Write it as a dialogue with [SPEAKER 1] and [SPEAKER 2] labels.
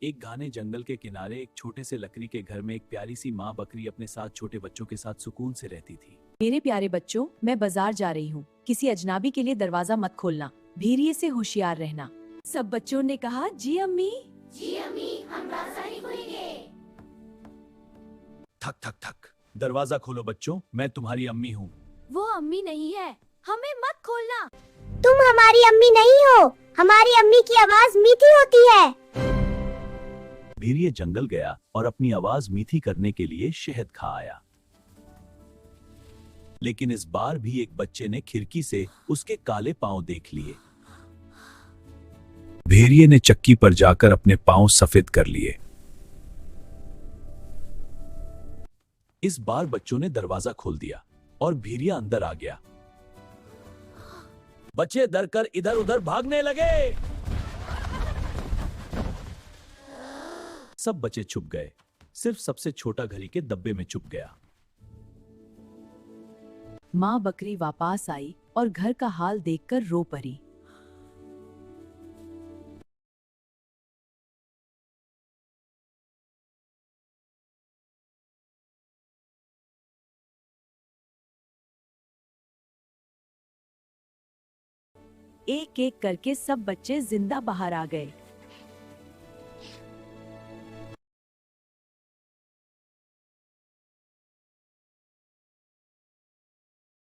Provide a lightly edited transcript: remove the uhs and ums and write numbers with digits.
[SPEAKER 1] एक घने जंगल के किनारे एक छोटे से लकड़ी के घर में एक प्यारी सी माँ बकरी अपने 7 छोटे बच्चों के साथ सुकून से रहती थी।
[SPEAKER 2] मेरे प्यारे बच्चों, मैं बाजार जा रही हूँ। किसी अजनबी के लिए दरवाजा मत खोलना, भेड़िए से होशियार रहना। सब बच्चों ने कहा, जी अम्मी।
[SPEAKER 3] जी अम्मी, हम रास्ता नहीं खोलेंगे।
[SPEAKER 1] थक थक थक, दरवाजा खोलो बच्चों, मैं तुम्हारी अम्मी हूँ।
[SPEAKER 2] वो अम्मी नहीं है, हमें मत खोलना।
[SPEAKER 3] तुम हमारी अम्मी नहीं हो, हमारी अम्मी की आवाज मीठी होती है।
[SPEAKER 1] भेड़िए जंगल गया और अपनी आवाज मीठी करने के लिए शहद खा आया। लेकिन इस बार भी एक बच्चे ने खिड़की से उसके काले पांव देख लिए। भेड़िए ने चक्की पर जाकर अपने पांव सफेद कर लिए। इस बार बच्चों ने दरवाजा खोल दिया और भेड़िया अंदर आ गया। बच्चे डर कर इधर उधर भागने लगे। सब बच्चे छुप गए, सिर्फ सबसे छोटा घड़ी के डब्बे में छुप गया।
[SPEAKER 2] माँ बकरी वापस आई और घर का हाल देखकर रो पड़ी। एक एक करके सब बच्चे जिंदा बाहर आ गए।